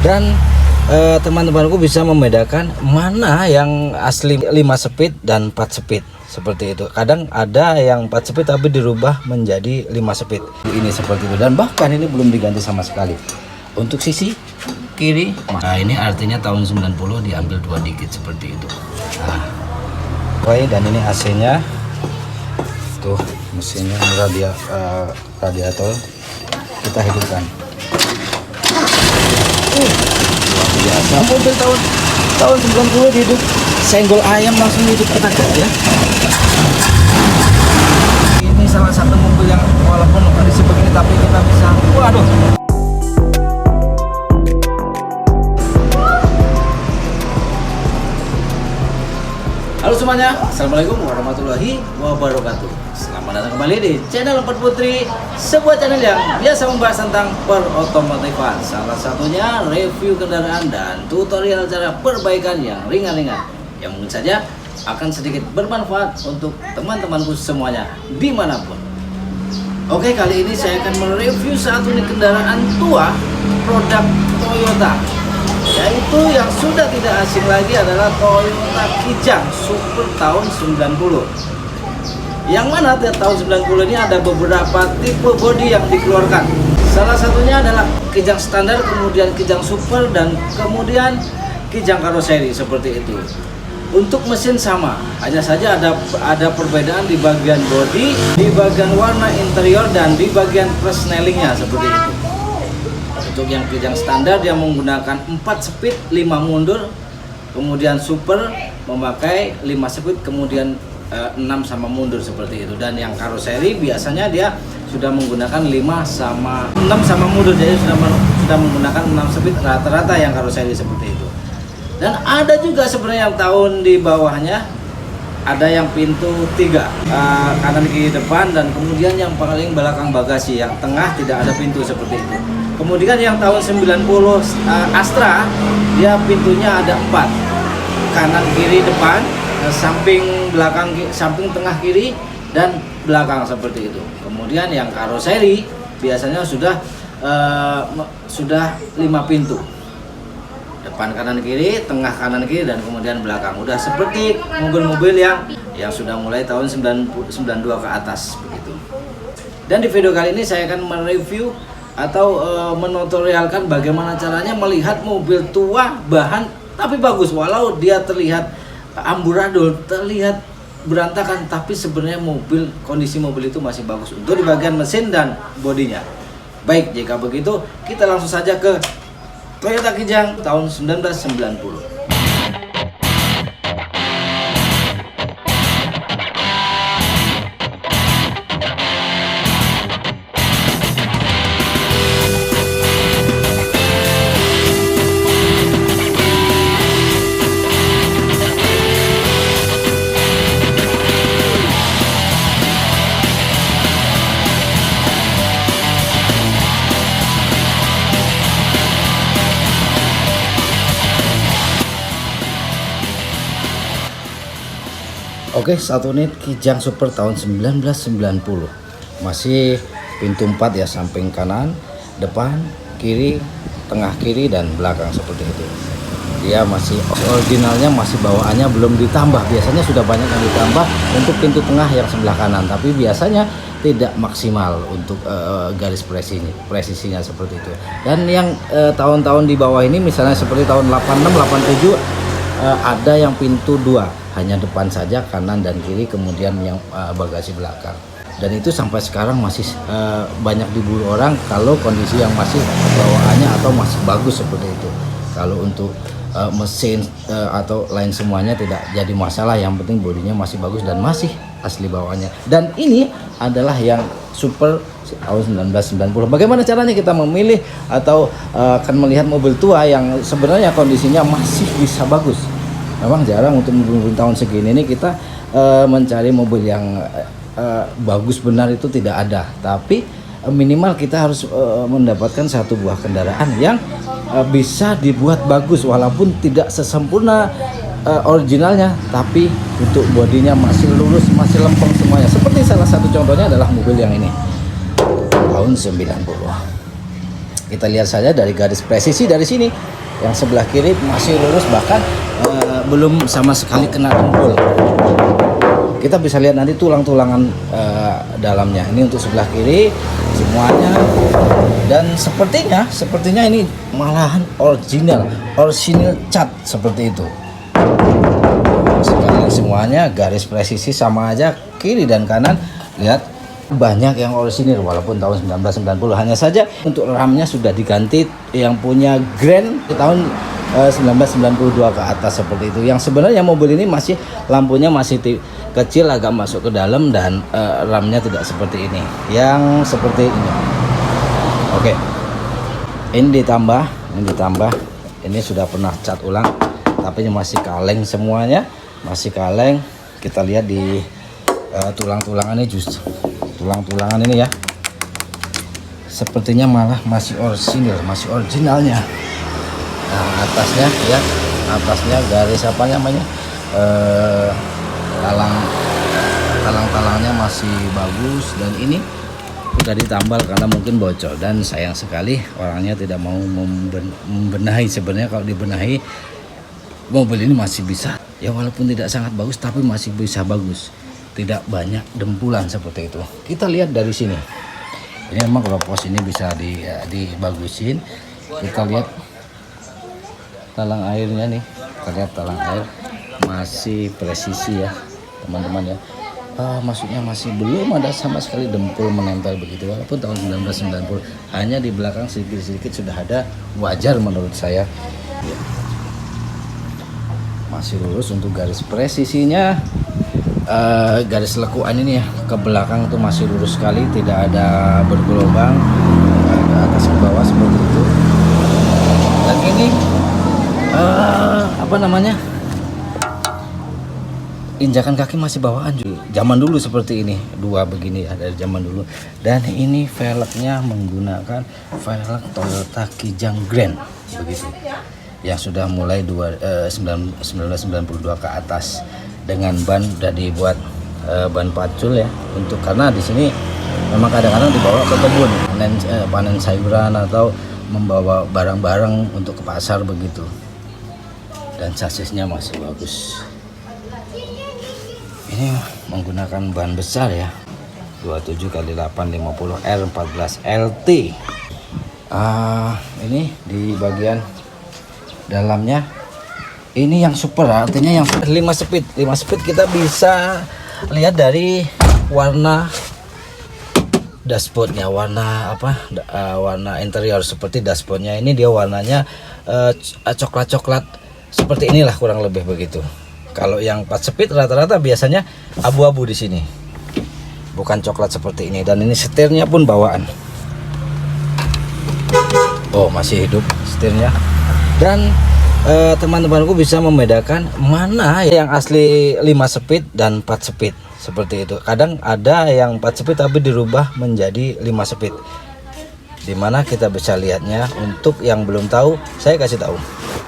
Dan teman-temanku bisa membedakan mana yang asli 5 speed dan 4 speed seperti itu. Kadang ada yang 4 speed tapi dirubah menjadi 5 speed ini seperti itu, dan bahkan ini belum diganti sama sekali. Untuk sisi kiri, nah ini artinya tahun 90 diambil 2 dikit seperti itu. Nah, dan ini AC nya tuh, mesinnya radiator kita hidupkan. Biasa mobil tahun 90 hidup senggol ayam langsung hidup ketakat ya. Ini salah satu mobil yang walaupun kondisi begini tapi kita bisa, waduh. Halo semuanya, assalamualaikum warahmatullahi wabarakatuh. Selamat datang kembali di channel Empat Putri, sebuah channel yang biasa membahas tentang perotomotifan. Salah satunya review kendaraan dan tutorial cara perbaikan yang ringan-ringan, yang mungkin saja akan sedikit bermanfaat untuk teman-temanku semuanya dimanapun. Oke, kali ini saya akan mereview satu unit kendaraan tua produk Toyota, yaitu yang sudah tidak asing lagi adalah Toyota Kijang Super tahun 90. Yang mana tahun 90 ini ada beberapa tipe bodi yang dikeluarkan. Salah satunya adalah Kijang standar, kemudian Kijang Super, dan kemudian Kijang karoseri seperti itu. Untuk mesin sama, hanya saja ada perbedaan di bagian bodi, di bagian warna interior, dan di bagian persnelingnya seperti itu. Untuk yang Kijang standar dia menggunakan 4 speed 5 mundur, kemudian Super memakai 5 speed kemudian 6 sama mundur seperti itu, dan yang karoseri biasanya dia sudah menggunakan 5 sama 6 sama mundur, jadi sudah menggunakan 6 speed rata-rata yang karoseri seperti itu. Dan ada juga sebenarnya yang tahun di bawahnya, ada yang pintu 3 kanan kiri depan, dan kemudian yang paling belakang bagasi, yang tengah tidak ada pintu seperti itu. Kemudian yang tahun 90 Astra, dia pintunya ada 4, kanan kiri depan, samping belakang, samping tengah kiri, dan belakang seperti itu. Kemudian yang karoseri biasanya sudah 5 pintu, depan kanan kiri, tengah kanan kiri, dan kemudian belakang. Udah seperti mobil-mobil yang sudah mulai tahun 92 ke atas begitu. Dan di video kali ini saya akan mereview atau menotorialkan bagaimana caranya melihat mobil tua bahan tapi bagus, walau dia terlihat amburadul, terlihat berantakan, tapi sebenarnya kondisi mobil itu masih bagus untuk di bagian mesin dan bodinya. Baik, jika begitu kita langsung saja ke Toyota Kijang tahun 1990. Oke, satu unit Kijang Super tahun 1990. Masih pintu 4 ya, samping kanan, depan, kiri, tengah kiri, dan belakang seperti itu. Dia masih originalnya, masih bawaannya belum ditambah. Biasanya sudah banyak yang ditambah untuk pintu tengah yang sebelah kanan, tapi biasanya tidak maksimal untuk garis presisinya seperti itu. Dan yang tahun-tahun di bawah ini misalnya seperti tahun 86, 87 ada yang pintu 2, hanya depan saja, kanan dan kiri, kemudian yang bagasi belakang. Dan itu sampai sekarang masih banyak diburu orang kalau kondisi yang masih bawaannya atau masih bagus seperti itu. Kalau untuk mesin atau lain semuanya tidak jadi masalah, yang penting bodinya masih bagus dan masih asli bawaannya. Dan ini adalah yang Super tahun 1990. Bagaimana caranya kita memilih atau akan melihat mobil tua yang sebenarnya kondisinya masih bisa bagus? Memang jarang untuk mobil tahun segini ini kita mencari mobil yang bagus benar, itu tidak ada. Tapi minimal kita harus mendapatkan satu buah kendaraan yang bisa dibuat bagus, walaupun tidak sesempurna originalnya, tapi untuk bodinya masih lurus, masih lempeng semuanya. Seperti salah satu contohnya adalah mobil yang ini tahun 90. Kita lihat saja dari garis presisi dari sini, yang sebelah kiri masih lurus, bahkan belum sama sekali kena dempul. Kita bisa lihat nanti tulang-tulangan dalamnya. Ini untuk sebelah kiri semuanya, dan sepertinya ini malahan original cat seperti itu. Sekarang semuanya garis presisi sama aja, kiri dan kanan. Lihat, banyak yang orisinil walaupun tahun 1990. Hanya saja untuk RAM-nya sudah diganti, yang punya Grand di tahun 1992 ke atas seperti itu. Yang sebenarnya mobil ini masih lampunya masih kecil, agak masuk ke dalam, dan RAM-nya tidak seperti ini, yang seperti ini. Oke, ini ditambah, ini sudah pernah cat ulang, tapi masih kaleng semuanya, masih kaleng. Kita lihat di tulang-tulangannya, justru tulang-tulangan ini ya, sepertinya malah masih originalnya. Nah, atasnya garis apa namanya, talang-talangnya masih bagus, dan ini udah ditambal karena mungkin bocor, dan sayang sekali orangnya tidak mau membenahi. Sebenarnya kalau dibenahi mobil ini masih bisa ya, walaupun tidak sangat bagus tapi masih bisa bagus, tidak banyak dempulan seperti itu. Kita lihat dari sini, ini memang kalau pos ini bisa dibagusin. Kita lihat talang airnya nih, kita lihat talang air masih presisi ya teman-teman ya. Maksudnya masih belum ada sama sekali dempul menempel begitu, walaupun tahun 1990. Hanya di belakang sedikit-sedikit sudah ada, wajar menurut saya ya. Masih lurus untuk garis presisinya. Garis lekuan ini ya ke belakang itu masih lurus sekali, tidak ada bergelombang ke atas ke bawah seperti itu. Dan ini apa namanya, injakan kaki masih bawaan juga. Zaman dulu seperti ini, dua begini ya, dari zaman dulu. Dan ini velgnya menggunakan velg Toyota Kijang Grand begitu, yang sudah mulai 1992 ke atas, dengan ban udah dibuat ban pacul ya, untuk karena di sini memang kadang-kadang dibawa ke kebun panen sayuran atau membawa barang-barang untuk ke pasar begitu. Dan sasisnya masih bagus. Ini menggunakan ban besar ya, 27x850 R14 LT. Ini di bagian dalamnya ini yang super, artinya yang 5 speed kita bisa lihat dari warna dashboardnya, warna interior seperti dashboardnya ini, dia warnanya coklat seperti inilah, kurang lebih begitu. Kalau yang 4 speed rata-rata biasanya abu-abu di sini, bukan coklat seperti ini. Dan ini setirnya pun bawaan, masih hidup setirnya. Dan teman-temanku bisa membedakan mana yang asli 5 speed dan 4 speed seperti itu. Kadang ada yang 4 speed tapi dirubah menjadi 5 speed, dimana kita bisa lihatnya. Untuk yang belum tahu, saya kasih tahu.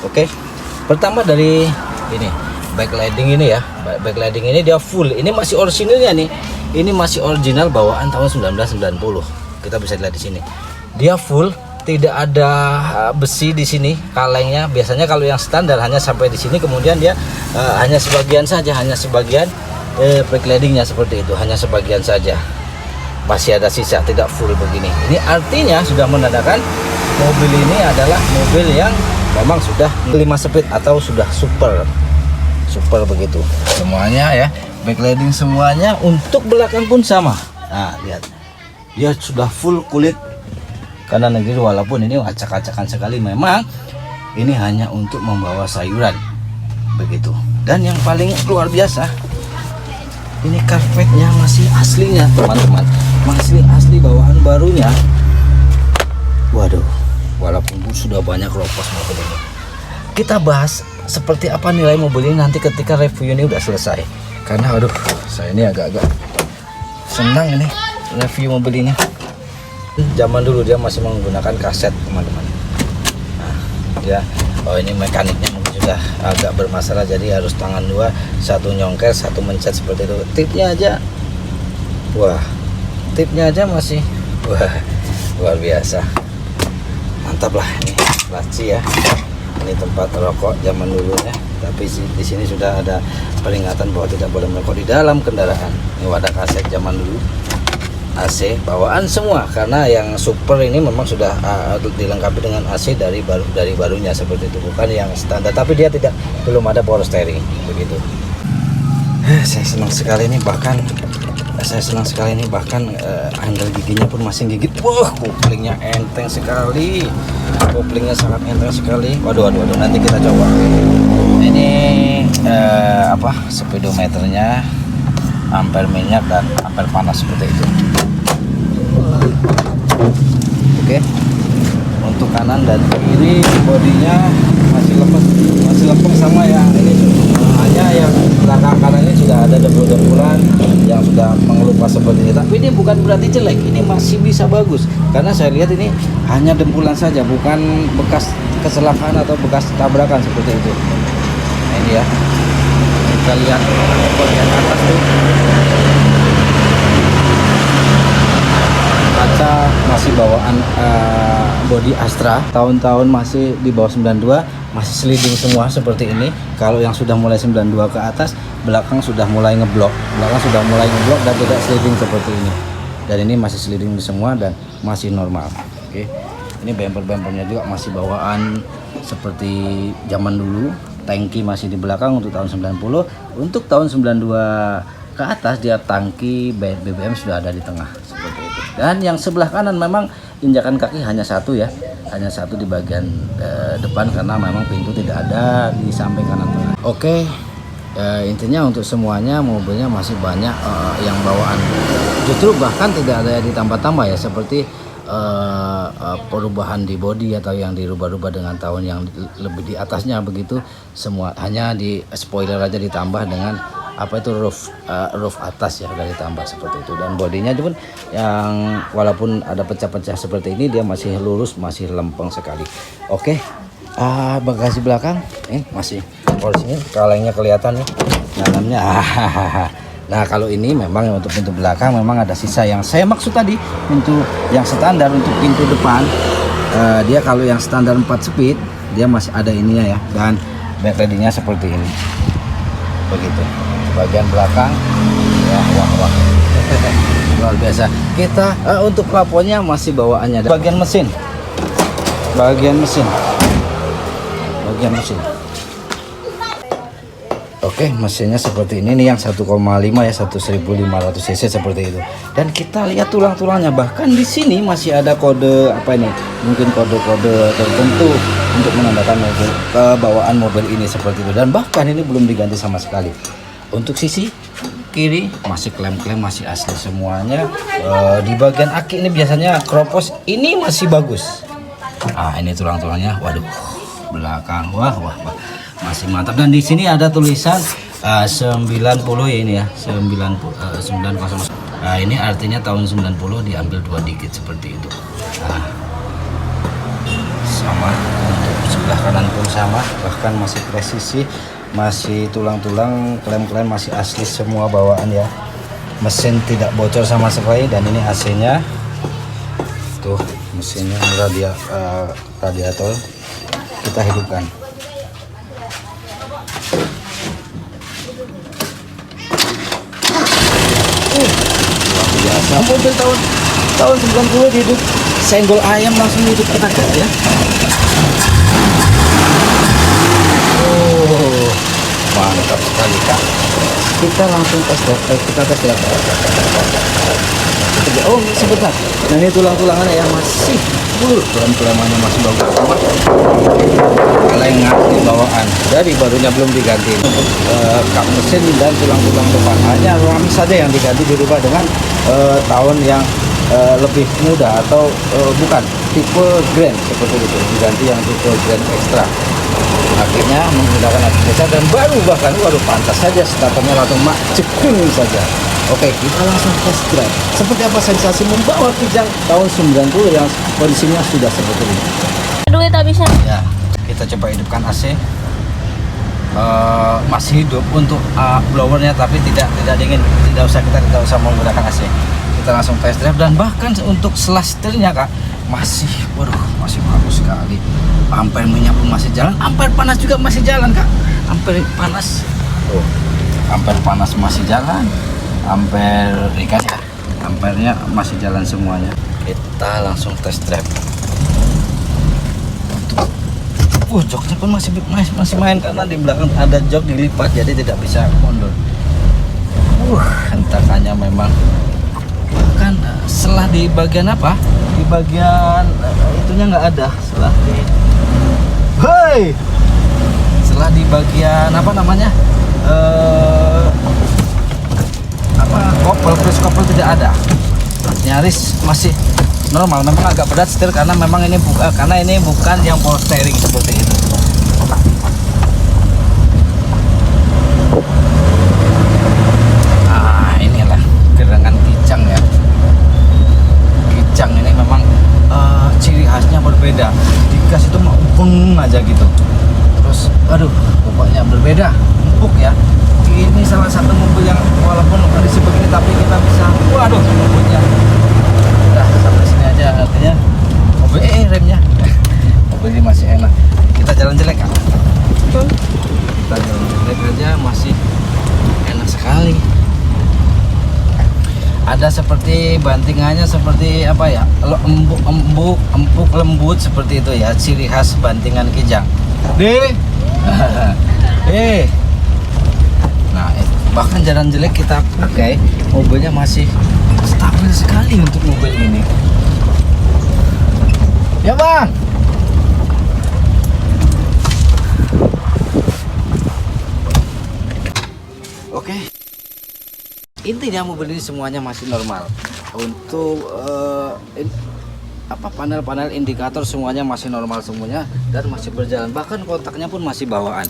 Oke, pertama dari ini backlighting ini ya, backlighting ini dia full, ini masih orisinilnya nih, ini masih original bawaan tahun 1990. Kita bisa lihat di sini dia full, tidak ada besi di sini kalengnya. Biasanya kalau yang standar hanya sampai di sini, kemudian dia hanya sebagian saja, hanya sebagian backlightingnya seperti itu, hanya sebagian saja, masih ada sisa, tidak full begini. Ini artinya sudah menandakan mobil ini adalah mobil yang memang sudah 5 speed atau sudah super begitu semuanya ya. Backlighting semuanya, untuk belakang pun sama. Nah, lihat, dia sudah full kulit kanan kiri, walaupun ini acak-acakan sekali. Memang ini hanya untuk membawa sayuran begitu. Dan yang paling luar biasa, ini karpetnya masih aslinya teman-teman, masih asli bawaan barunya. Waduh, walaupun sudah banyak ropos mobil ini. Kita bahas seperti apa nilai mobil ini nanti ketika review ini udah selesai. Karena aduh, saya ini agak-agak senang ini review mobil ini. Zaman dulu dia masih menggunakan kaset teman-teman. Nah, dia ini mekaniknya mungkin juga agak bermasalah, jadi harus tangan dua, satu nyongkel, satu mencet seperti itu. Tipnya aja masih luar biasa. mantap lah ini laci ya. Ini tempat rokok zaman dulu ya, tapi di sini sudah ada peringatan bahwa tidak boleh merokok di dalam kendaraan. Ini wadah kaset zaman dulu, AC bawaan semua, karena yang super ini memang sudah dilengkapi dengan AC dari barunya seperti itu, bukan yang standar, tapi dia belum ada power steering begitu. Saya senang sekali ini, bahkan angle giginya pun masih gigit. Wah, koplingnya enteng sekali, koplingnya sangat enteng sekali. Waduh, nanti kita coba. Ini speedometernya, ampere minyak dan ampere panas seperti itu. Oke, untuk kanan dan kiri bodinya masih lempeng sama ya. Ini hanya yang belakang kanan ini sudah ada dempul-dempulan yang sudah mengelupas seperti ini, tapi ini bukan berarti jelek, ini masih bisa bagus, karena saya lihat ini hanya dempulan saja, bukan bekas kecelakaan atau bekas tabrakan seperti itu. Ini ya, kita lihat bagian atas tuh, kaca masih bawaan body Astra, tahun-tahun masih di bawah 92, masih sliding semua seperti ini. Kalau yang sudah mulai 92 ke atas, belakang sudah mulai ngeblok dan tidak sliding seperti ini. Dan ini masih sliding semua dan masih normal. Oke, ini bumper-bumpernya juga masih bawaan seperti zaman dulu. Tangki masih di belakang untuk tahun 90. Untuk tahun 92 ke atas, dia tangki BBM sudah ada di tengah seperti itu. Dan yang sebelah kanan memang injakan kaki hanya satu ya, hanya satu di bagian depan, karena memang pintu tidak ada di samping kanan tengah. Oke, intinya untuk semuanya mobilnya masih banyak yang bawaan, justru bahkan tidak ada yang ditambah-tambah ya, seperti perubahan di bodi atau yang dirubah-rubah dengan tahun yang lebih di atasnya begitu. Semua hanya di spoiler aja ditambah dengan roof atas ya, dari tambah seperti itu. Dan bodinya pun yang walaupun ada pecah-pecah seperti ini, dia masih lurus, masih lempeng sekali. Oke, bagasi belakang masih porsinya, kalengnya kelihatan nih dalamnya. Nah, kalau ini memang untuk pintu belakang memang ada sisa yang saya maksud tadi, pintu yang standar. Untuk pintu depan dia kalau yang standar 4 speed dia masih ada ininya ya, dan backlightingnya seperti ini begitu. Bagian belakang ya, wah luar biasa. Kita untuk plafonnya masih bawaannya. Bagian mesin Oke, mesinnya seperti ini nih, yang 1,5 ya, 1500 cc seperti itu. Dan kita lihat tulang-tulangnya, bahkan di sini masih ada kode mungkin kode-kode tertentu untuk menandakan bawaan mobil ini seperti itu. Dan bahkan ini belum diganti sama sekali. Untuk sisi kiri masih klem-klem, masih asli semuanya. Di bagian aki ini biasanya kropos, ini masih bagus. Ini tulang-tulangnya, waduh, belakang, wah, masih mantap. Dan di sini ada tulisan 90 ya, ini ya, 900. Ini artinya tahun 90 diambil 2 digit seperti itu. Sama untuk sebelah kanan pun sama, bahkan masih presisi, masih tulang-tulang, klem-klem masih asli semua bawaan ya. Mesin tidak bocor sama sekali. Dan ini AC-nya tuh, mesinnya radiator kita hidupkan. Luar biasa, mobil tahun 90 hidup, senggol ayam langsung hidup kita ya. Mantap sekali Kak. Kita langsung tes drive. Oh, sebentar. Nah, ini tulang-tulangannya yang masih bulur, tulang-tulangannya masih bagus semua. Kaleng di bawaan dari barunya belum diganti. Untuk kap mesin dan tulang-tulang depan hanya ram saja yang diganti, dirubah dengan tahun yang lebih muda atau bukan tipe Grand seperti itu, diganti yang tipe Grand Extra. Akhirnya menggunakan aksesoris dan baru, bahkan waduh, pantas saja starternya langsung cekrung saja. Oke, kita langsung test drive. Seperti apa sensasi membawa Kijang tahun 90 yang kondisinya sudah seperti ini. Duit habisnya. Ya, kita coba hidupkan AC. Masih hidup untuk blowernya, tapi tidak dingin. Kita tidak usah menggunakan AC. Kita langsung test drive. Dan bahkan untuk setelah setirnya Kak, masih, waduh, masih bagus sekali. Ampere minyak pun masih jalan, ampere panas juga masih jalan kak. Ampere panas, tuh, ampere panas masih jalan, ampere ikan ya, ampernya masih jalan semuanya. Kita langsung test drive. Joknya pun masih main karena di belakang ada jok dilipat jadi tidak bisa mundur. Hentakannya memang bahkan selah di bagian apa? Di bagian itunya nggak ada selah di. Selah di bagian apa namanya? Cruise couple tidak ada. Nyaris masih normal, memang agak berat setir karena memang ini bukan yang power steering seperti itu. Inilah gerangan kijang ya. Kijang ini memang ciri khasnya berbeda. Di gas itu mau beng aja gitu. Terus aduh, pokoknya berbeda, empuk ya. Ini salah satu mobil yang walaupun kondisi begini tapi kita bisa, waduh, mobilnya udah sampai sini aja, artinya mobil remnya mobil ini masih enak. Kita jalan jelek kan? Kita jalan jelek aja masih enak sekali. Ada seperti bantingannya seperti apa ya, empuk lembut seperti itu ya, ciri khas bantingan kijang. Nah, bahkan jalan jelek kita pakai, mobilnya masih stabil sekali untuk mobil ini. Ya bang. Oke. Intinya mobil ini semuanya masih normal. Untuk panel-panel indikator semuanya masih normal semuanya dan masih berjalan. Bahkan kontaknya pun masih bawaan.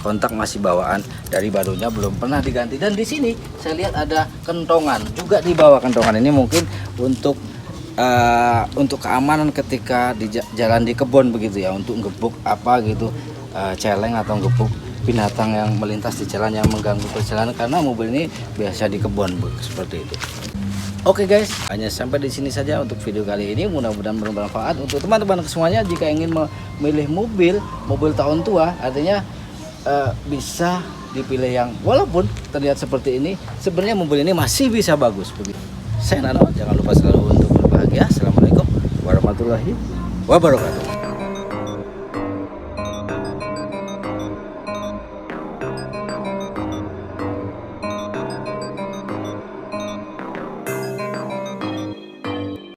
Kontak masih bawaan dari barunya, belum pernah diganti. Dan di sini saya lihat ada kentongan juga di bawah. Kentongan ini mungkin untuk keamanan ketika di jalan di kebun begitu ya, untuk ngebuk apa gitu, celeng atau ngebuk binatang yang melintas di jalan yang mengganggu perjalanan, karena mobil ini biasa di kebun seperti itu. Oke guys, hanya sampai di sini saja untuk video kali ini. Mudah-mudahan bermanfaat untuk teman-teman semuanya. Jika ingin memilih mobil tahun tua, artinya bisa dipilih yang walaupun terlihat seperti ini, sebenarnya mobil ini masih bisa bagus begitu. Saya Nano, jangan lupa selalu untuk berbahagia. Assalamualaikum warahmatullahi wabarakatuh.